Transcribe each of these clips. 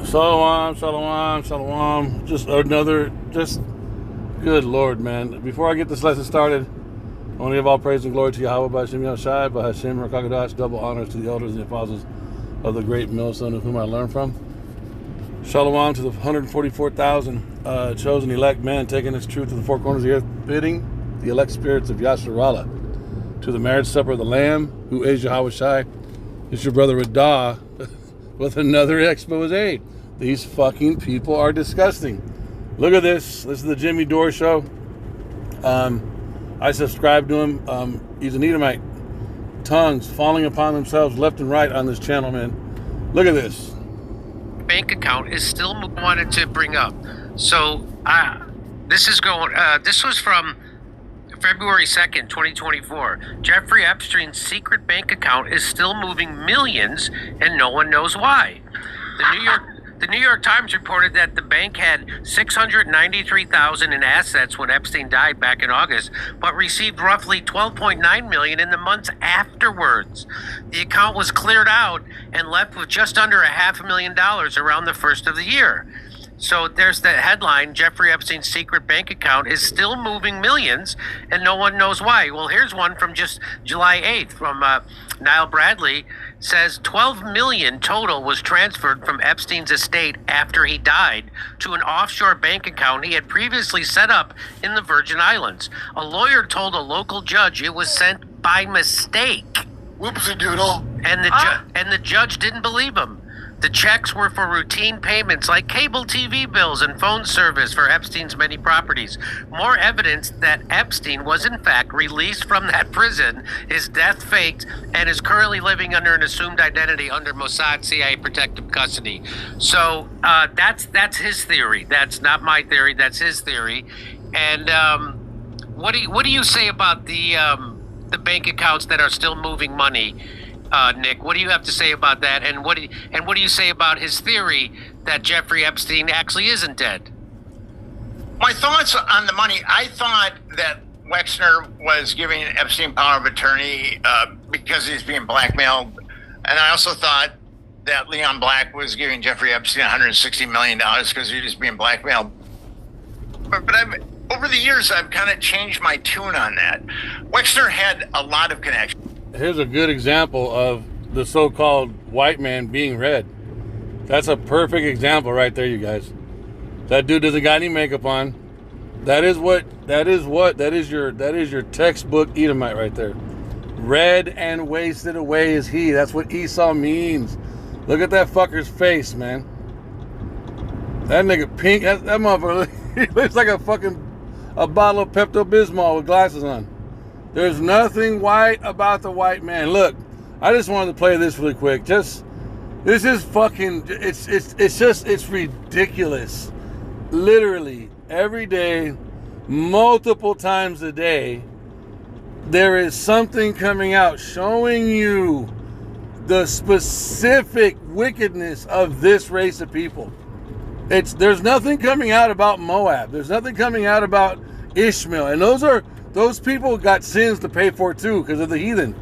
Shalom, shalom, shalom. Just good Lord, man. Before I get this lesson started, I want to give all praise and glory to Yahweh, by Hashem Yahushai, by Hashem Rakakadash, double honors to the elders and the apostles of the great millstone of whom I learned from. Shalom to the 144,000 chosen elect men taking this truth to the four corners of the earth, bidding the elect spirits of Yasharallah to the marriage supper of the Lamb, who is Yahweh Shai. It's your brother Radah with another expose. These fucking people are disgusting. Look at this. This is the Jimmy Dore show. I subscribe to him. He's an Edomite. Tongues falling upon themselves left and right on this channel, man. Look at this. Bank account is still wanted to bring up. So this was from February 2nd, 2024. Jeffrey Epstein's secret bank account is still moving millions and no one knows why. The New York Times reported that the bank had $693,000 in assets when Epstein died back in August, but received roughly $12.9 million in the months afterwards. The account was cleared out and left with just under $500,000 around the first of the year. So there's the headline, Jeffrey Epstein's secret bank account is still moving millions and no one knows why. Well, here's one from just July 8th from Niall Bradley. Says 12 million total was transferred from Epstein's estate after he died to an offshore bank account he had previously set up in the Virgin Islands. A lawyer told a local judge it was sent by mistake. Whoopsie-doodle. And the judge didn't believe him. The checks were for routine payments like cable TV bills and phone service for Epstein's many properties. More evidence that Epstein was in fact released from that prison, his death faked, and is currently living under an assumed identity under Mossad CIA protective custody. So that's his theory. That's not my theory. That's his theory. And what do you say about the bank accounts that are still moving money? Nick, what do you have to say about that? And what do you say about his theory that Jeffrey Epstein actually isn't dead? My thoughts on the money, I thought that Wexner was giving Epstein power of attorney because he's being blackmailed. And I also thought that Leon Black was giving Jeffrey Epstein $160 million because he was being blackmailed. But over the years, I've kind of changed my tune on that. Wexner had a lot of connections. Here's a good example of the so-called white man being red. That's a perfect example right there, you guys. That dude doesn't got any makeup on. That is your textbook Edomite right there. Red and wasted away is he. That's what Esau means. Look at that fucker's face, man. That nigga pink. That motherfucker he looks like a bottle of Pepto-Bismol with glasses on. There's nothing white about the white man. Look, I just wanted to play this really quick. This is fucking, it's ridiculous. Literally, every day, multiple times a day, there is something coming out showing you the specific wickedness of this race of people. There's nothing coming out about Moab. There's nothing coming out about Ishmael. And those people got sins to pay for too because of the heathen.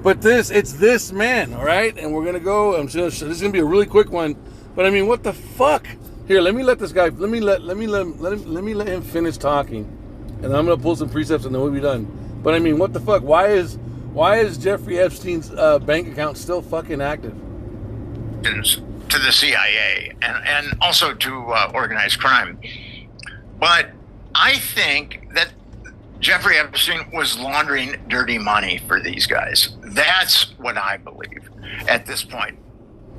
But it's this man, all right? And we're gonna go. This is gonna be a really quick one. But I mean, what the fuck? Here, let me let this guy. Let me let him finish talking, and I'm gonna pull some precepts and then we'll be done. But I mean, what the fuck? Why is Jeffrey Epstein's bank account still fucking active? To the CIA and also to organized crime, but I think that Jeffrey Epstein was laundering dirty money for these guys. That's what I believe at this point.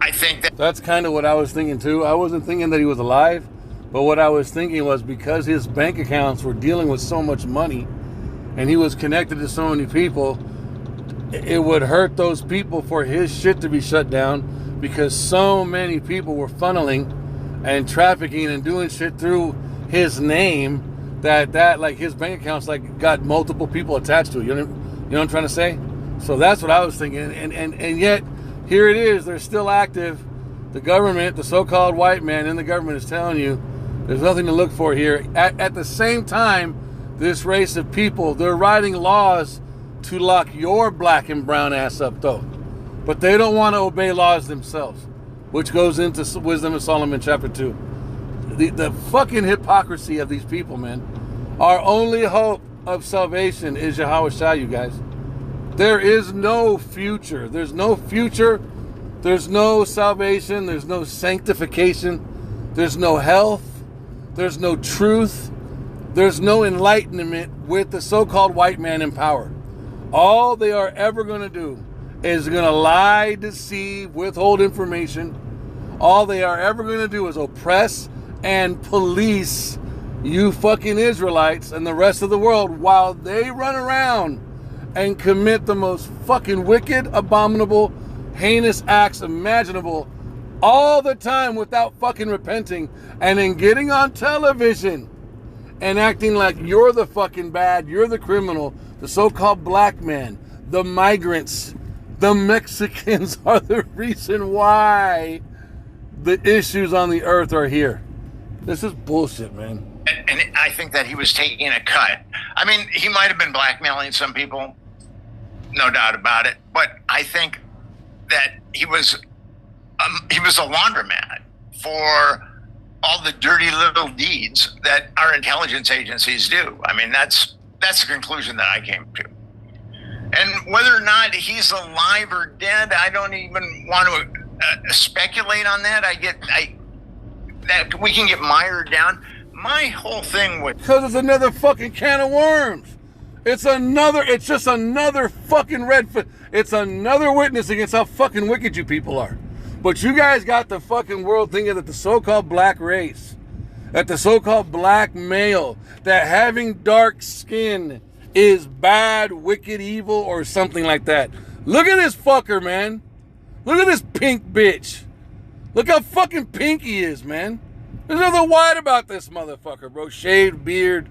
I think that's kind of what I was thinking too. I wasn't thinking that he was alive, but what I was thinking was because his bank accounts were dealing with so much money and he was connected to so many people, it would hurt those people for his shit to be shut down because so many people were funneling and trafficking and doing shit through his name. That like his bank accounts like got multiple people attached to it. You know what I'm trying to say? So that's what I was thinking. And yet here it is. They're still active. The government, the so-called white man in the government is telling you there's nothing to look for here. At the same time, this race of people, they're writing laws to lock your black and brown ass up though. But they don't want to obey laws themselves. which goes into Wisdom of Solomon chapter 2. The fucking hypocrisy of these people, man. Our only hope of salvation is Yahweh Shah, you guys. There is no future. There's no future. There's no salvation. There's no sanctification. There's no health. There's no truth. There's no enlightenment with the so-called white man in power. All they are ever going to do is going to lie, deceive, withhold information. All they are ever going to do is oppress and police you fucking Israelites and the rest of the world while they run around and commit the most fucking wicked, abominable, heinous acts imaginable all the time without fucking repenting, and then getting on television and acting like you're the fucking bad, you're the criminal, the so-called black man, the migrants, the Mexicans are the reason why the issues on the earth are here. This is bullshit, man. And I think that he was taking a cut. I mean, he might have been blackmailing some people, no doubt about it. But I think that he was a laundromat for all the dirty little deeds that our intelligence agencies do. I mean, that's the conclusion that I came to. And whether or not he's alive or dead, I don't even want to speculate on that. That we can get mired down. My whole thing with... Because it's another fucking can of worms. It's just another fucking it's another witness against how fucking wicked you people are. But you guys got the fucking world thinking that the so-called black race, that the so-called black male, that having dark skin is bad, wicked, evil, or something like that. Look at this fucker, man. Look at this pink bitch. Look how fucking pink he is, man. There's nothing white about this motherfucker, bro. Shaved beard.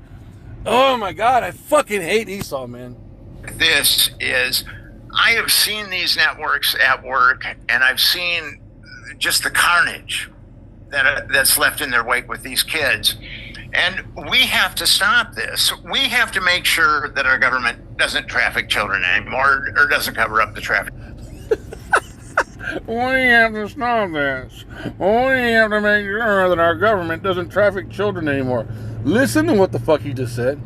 Oh my God, I fucking hate Esau, man. This is, I have seen these networks at work, and I've seen just the carnage that's left in their wake with these kids. And we have to stop this. We have to make sure that our government doesn't traffic children anymore, or doesn't cover up the traffic. We have to stop this. We have to make sure that our government doesn't traffic children anymore. Listen to what the fuck he just said.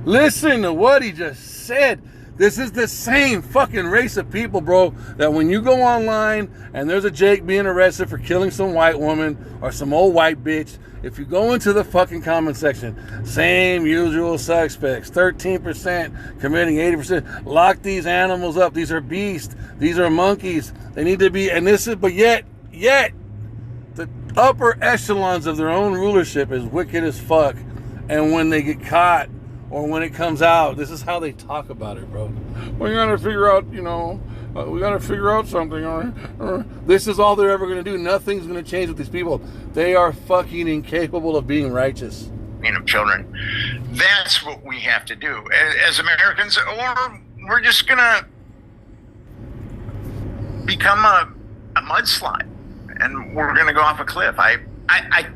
Listen to what he just said. This is the same fucking race of people, bro, that when you go online and there's a Jake being arrested for killing some white woman or some old white bitch, if you go into the fucking comment section, same usual suspects, 13% committing 80%, lock these animals up. These are beasts. These are monkeys. They need to be, and this is, but yet, the upper echelons of their own rulership is wicked as fuck. And when they get caught, or when it comes out, this is how they talk about it, bro. We gotta figure out, we gotta figure out something, or this is all they're ever gonna do. Nothing's gonna change with these people. They are fucking incapable of being righteous. Of children. That's what we have to do as Americans, or we're just gonna become a mudslide, and we're gonna go off a cliff. I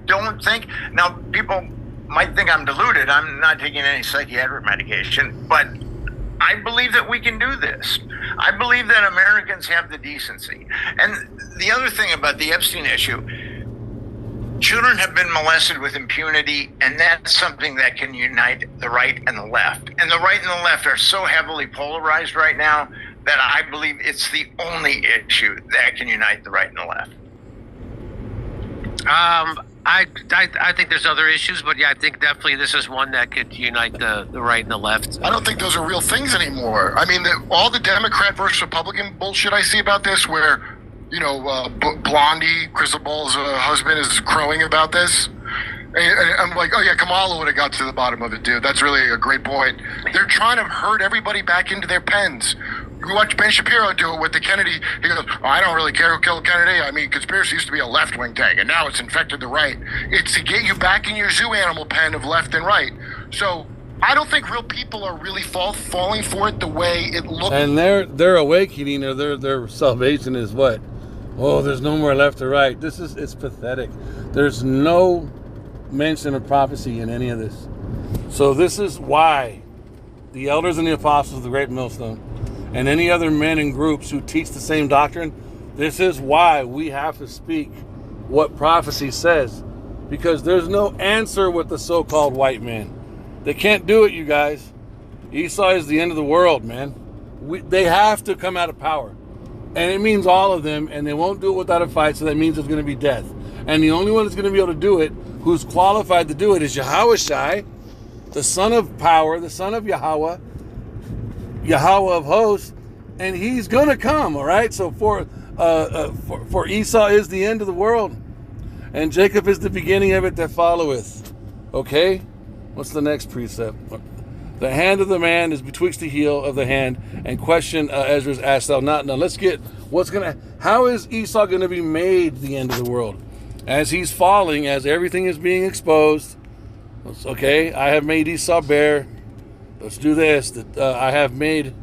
don't think, now people might think I'm deluded. I'm not taking any psychiatric medication, but I believe that we can do this. I believe that Americans have the decency. And the other thing about the Epstein issue, children have been molested with impunity, and that's something that can unite the right and the left. And the right and the left are so heavily polarized right now that I believe it's the only issue that can unite the right and the left. I think there's other issues, but yeah, I think definitely this is one that could unite the right and the left. I don't think those are real things anymore. I mean, all the Democrat versus Republican bullshit I see about this, where, Blondie, Crystal Ball's husband, is crowing about this. And I'm like, oh yeah, Kamala would have got to the bottom of it, dude. That's really a great point. They're trying to herd everybody back into their pens. You watch Ben Shapiro do it with the Kennedy. He goes, oh, I don't really care who killed Kennedy. I mean, conspiracy used to be a left-wing thing, and now it's infected the right. It's to get you back in your zoo animal pen of left and right. So I don't think real people are really falling for it the way it looks. And their awakening, or their salvation is what? Oh, there's no more left or right. It's pathetic. There's no mention of prophecy in any of this. So this is why the elders and the apostles of the Great Millstone and any other men and groups who teach the same doctrine This is why we have to speak what prophecy says, because there's no answer with the so-called white man. They can't do it, you guys. Esau is the end of the world, man. They have to come out of power. And it means all of them, and they won't do it without a fight, so that means there's going to be death. And the only one that's going to be able to do it, who's qualified to do it, is Yahushai, the son of power, the son of Yahweh, Yahweh of hosts, and he's going to come, all right? So for Esau is the end of the world, and Jacob is the beginning of it that followeth. Okay? What's the next precept? The hand of the man is betwixt the heel of the hand, and question Ezra's asked thou not. Now let's get how is Esau gonna be made the end of the world? As he's falling, as everything is being exposed. Okay, I have made Esau bare. Let's do this. I have made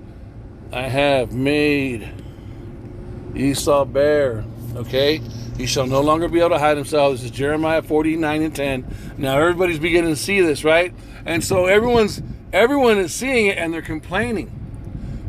Esau bare. Okay, he shall no longer be able to hide himself. This is Jeremiah 49 and 10. Now everybody's beginning to see this, right? And so everyone is seeing it, and they're complaining.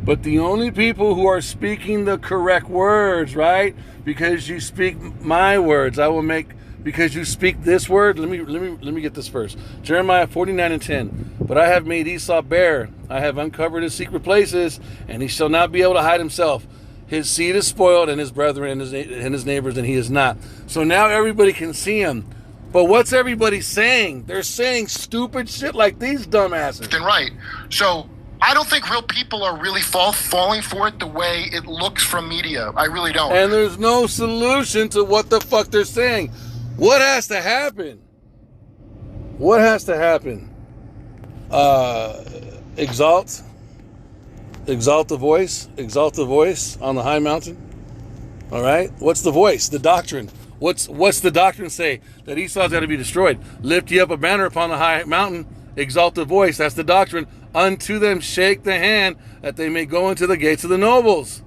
But the only people who are speaking the correct words, right? Because you speak my words, I will make. Because you speak this word. Let me get this first. Jeremiah 49 and 10. But I have made Esau bare. I have uncovered his secret places, and he shall not be able to hide himself. His seed is spoiled, and his brethren and his neighbors, and he is not. So now everybody can see him. But what's everybody saying? They're saying stupid shit like these dumbasses. Then right. So I don't think real people are really falling for it the way it looks from media. I really don't. And there's no solution to what the fuck they're saying. What has to happen? What has to happen? Exalt the voice on the high mountain. All right. What's the voice? The doctrine. What's the doctrine say? That Esau's got to be destroyed. Lift ye up a banner upon the high mountain. Exalt the voice. That's the doctrine. Unto them shake the hand, that they may go into the gates of the nobles.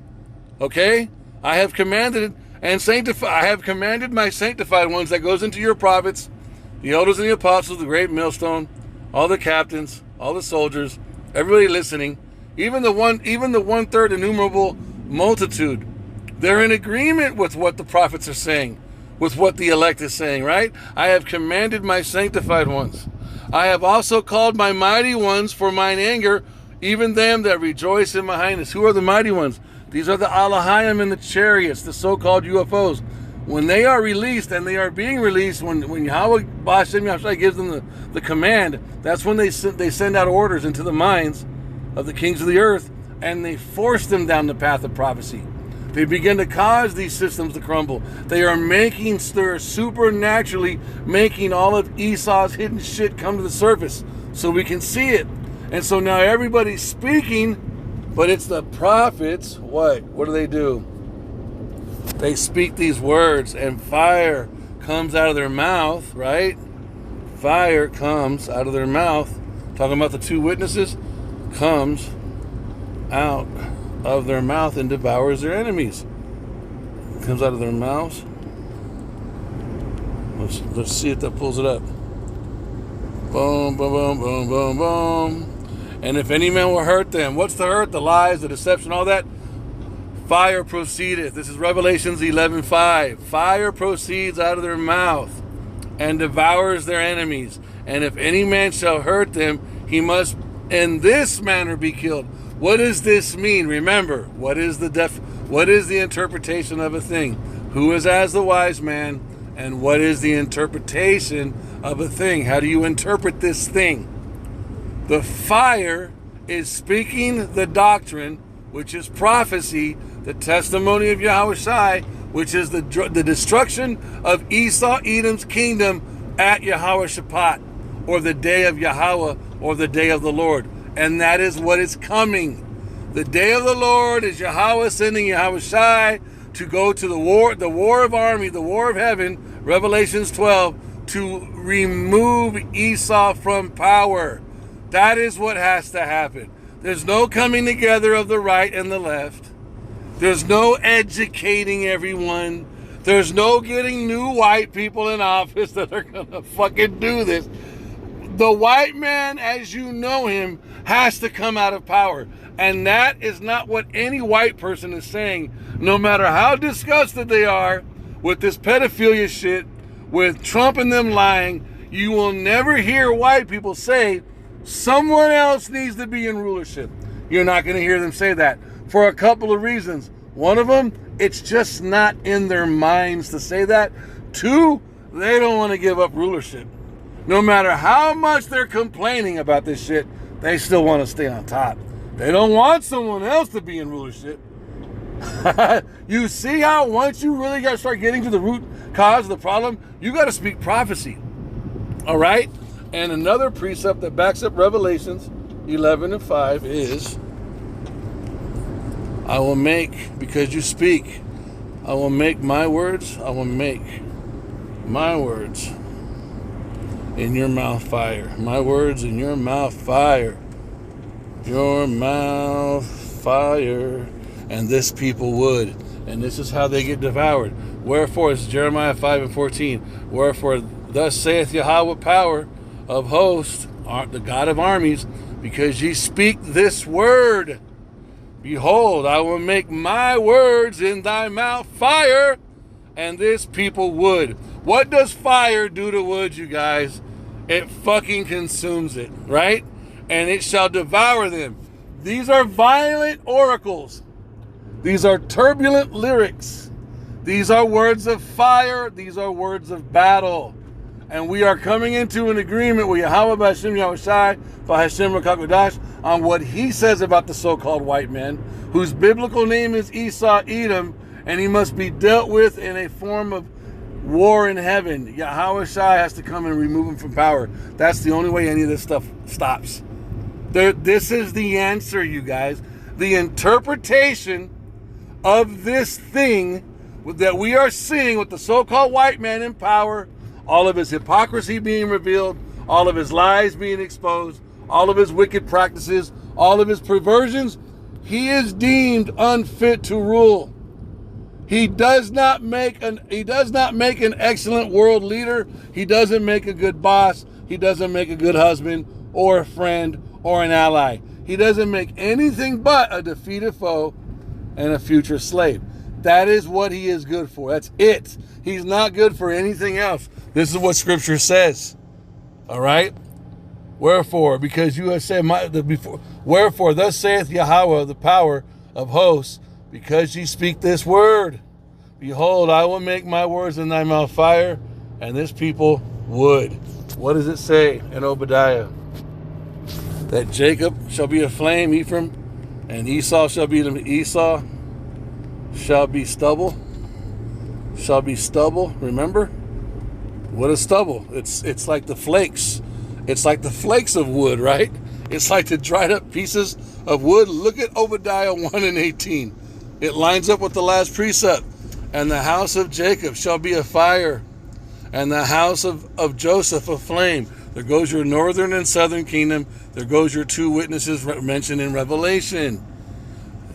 Okay? I have commanded and sanctified. I have commanded my sanctified ones, that goes into your prophets, the elders and the apostles, the great millstone, all the captains, all the soldiers, everybody listening, even the 1/3 innumerable multitude. They're in agreement with what the prophets are saying, with what the elect is saying, right? I have commanded my sanctified ones. I have also called my mighty ones for mine anger, even them that rejoice in my highness. Who are the mighty ones? These are the Alahayim in the chariots, the so-called UFOs. When they are released, and they are being released, when Yahweh B'Shem Yahshai gives them the command, that's when they send out orders into the minds of the kings of the earth, and they force them down the path of prophecy. They begin to cause these systems to crumble. They're supernaturally making all of Esau's hidden shit come to the surface so we can see it. And so now everybody's speaking, but it's the prophets. What do? They speak these words, and fire comes out of their mouth, right? Fire comes out of their mouth. Talking about the two witnesses, comes out of their mouth and devours their enemies. It comes out of their mouths. Let's see if that pulls it up. Boom, boom, boom, boom, boom, boom. And if any man will hurt them, what's the hurt? The lies, the deception, all that. Fire proceedeth. This is Revelations 11:5. Fire proceeds out of their mouth and devours their enemies. And if any man shall hurt them, he must in this manner be killed. What does this mean? Remember, what is the interpretation of a thing? Who is as the wise man, and what is the interpretation of a thing? How do you interpret this thing? The fire is speaking the doctrine, which is prophecy, the testimony of Yahushai, which is the destruction of Esau, Edom's kingdom at Yahweh Shabbat, or the day of Yahweh, or the day of the Lord. And that is what is coming. The day of the Lord is Yahweh sending Yahushai to go to the war of army, the war of heaven, Revelations 12, to remove Esau from power. That is what has to happen. There's no coming together of the right and the left. There's no educating everyone. There's no getting new white people in office that are going to fucking do this. The white man, as you know him, has to come out of power. And that is not what any white person is saying, no matter how disgusted they are with this pedophilia shit, with Trump and them lying. You will never hear white people say someone else needs to be in rulership. You're not going to hear them say that for a couple of reasons. One of them, it's just not in their minds to say that. Two, they don't want to give up rulership. No matter how much they're complaining about this shit, they still want to stay on top. They don't want someone else to be in rulership. You see how once you really got to start getting to the root cause of the problem, you got to speak prophecy. All right? And another precept that backs up Revelations 11:5 is, I will make, because you speak, I will make my words in your mouth fire. My words in your mouth fire. Your mouth fire. And this people would. And this is how they get devoured. Wherefore, it's Jeremiah 5:14. Wherefore, thus saith Yahweh power of hosts, the God of armies, because ye speak this word. Behold, I will make my words in thy mouth fire, and this people wood. What does fire do to wood, you guys? It fucking consumes it, right? And it shall devour them. These are violent oracles. These are turbulent lyrics. These are words of fire. These are words of battle. And we are coming into an agreement with Yahweh B'Hashem Yahushai B'Hashem Rakakodash on what he says about the so-called white man, whose biblical name is Esau Edom, and he must be dealt with in a form of war in heaven. Yahweh Shai has to come and remove him from power. That's the only way any of this stuff stops. This is the answer, you guys. The interpretation of this thing that we are seeing with the so-called white man in power, all of his hypocrisy being revealed, all of his lies being exposed, all of his wicked practices, all of his perversions, he is deemed unfit to rule. He does not make an excellent world leader. He doesn't make a good boss. He doesn't make a good husband or a friend or an ally. He doesn't make anything but a defeated foe and a future slave. That is what he is good for. That's it. He's not good for anything else. This is what Scripture says. All right? Wherefore, because you have said wherefore, thus saith Yahweh, the power of hosts, because ye speak this word. Behold, I will make my words in thy mouth fire, and this people wood. What does it say in Obadiah? That Jacob shall be a flame, Ephraim, and Esau shall be stubble. Shall be stubble. Remember? What is stubble? It's like the flakes. It's like the flakes of wood, right? It's like the dried up pieces of wood. Look at Obadiah 1:18. It lines up with the last precept. And the house of Jacob shall be a fire, and the house of Joseph a flame. There goes your northern and southern kingdom. There goes your two witnesses mentioned in Revelation.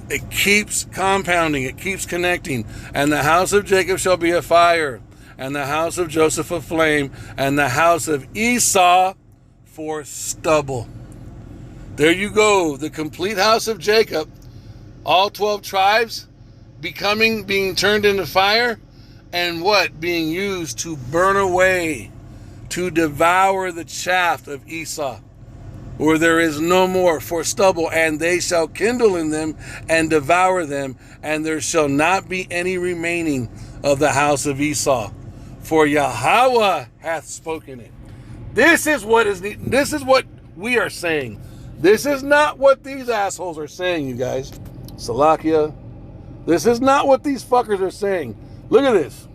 It keeps compounding. It keeps connecting. And the house of Jacob shall be a fire, and the house of Joseph a flame, and the house of Esau for stubble. There you go. The complete house of Jacob, all 12 tribes being turned into fire, and what? Being used to burn away, to devour the chaff of Esau, where there is no more, for stubble, and they shall kindle in them and devour them, and there shall not be any remaining of the house of Esau, for Yahweh hath spoken it. This is what we are saying. This is not what these assholes are saying, you guys. Salakia. This is not what these fuckers are saying. Look at this.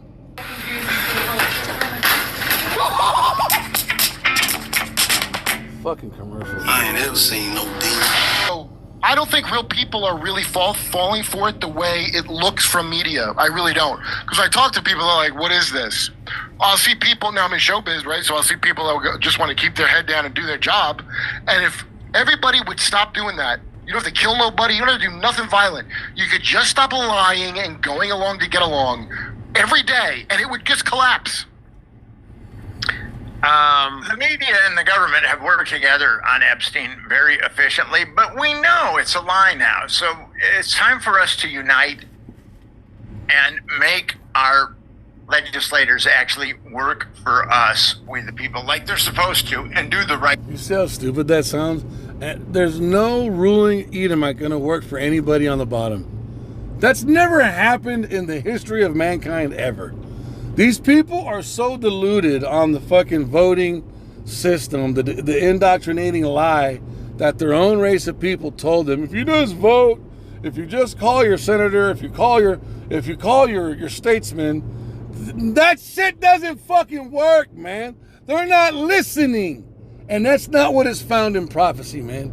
Fucking commercial. I ain't ever seen no demon. So I don't think real people are really falling for it the way it looks from media. I really don't. Because I talk to people that are like, what is this? I'll see people, now I'm in showbiz, right? So I'll see people that just want to keep their head down and do their job. And if everybody would stop doing that, you don't have to kill nobody. You don't have to do nothing violent. You could just stop lying and going along to get along every day, and it would just collapse. The media and the government have worked together on Epstein very efficiently, but we know it's a lie now. So it's time for us to unite and make our legislators actually work for us, we the people, like they're supposed to, and do the right. You see how stupid that sounds? There's no ruling Edomite going to work for anybody on the bottom. That's never happened in the history of mankind ever. These people are so deluded on the fucking voting system, the indoctrinating lie that their own race of people told them, if you just vote, if you just call your senator, if you call your statesman, that shit doesn't fucking work, man. They're not listening. And that's not what is found in prophecy, man.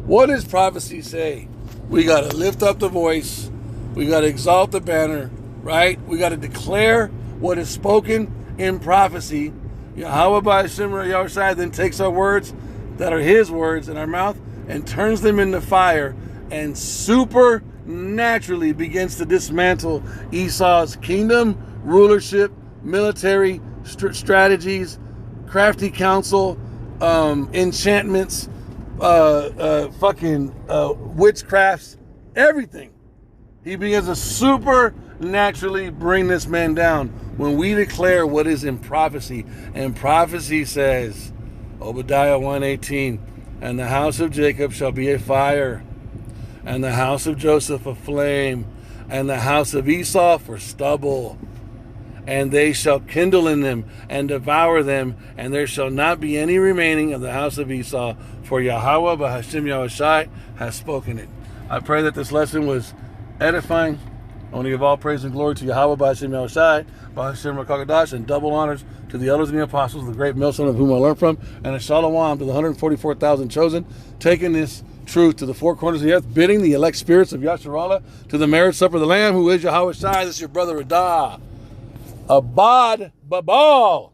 What does prophecy say? We got to lift up the voice. We got to exalt the banner, right? We got to declare what is spoken in prophecy. Yahweh by Shimmer Yahushai then takes our words that are his words in our mouth and turns them into fire and supernaturally begins to dismantle Esau's kingdom, rulership, military strategies, crafty counsel, enchantments, witchcrafts, everything. He begins to supernaturally bring this man down when we declare what is in prophecy. And prophecy says, Obadiah 1:18, and the house of Jacob shall be a fire, and the house of Joseph a flame, and the house of Esau for stubble. And they shall kindle in them and devour them, and there shall not be any remaining of the house of Esau, for Yahweh Bahashim Yahushai has spoken it. I pray that this lesson was edifying. I want to give all praise and glory to Yahweh Bahashim Yahushai, Bahashim Rakakadash, and double honors to the elders and the apostles, the great millstone of whom I learned from, and a shalom to the 144,000 chosen, taking this truth to the four corners of the earth, bidding the elect spirits of Yasharallah to the marriage supper of the Lamb, who is Yahweh Shai. This is your brother Radah. Abad Babal.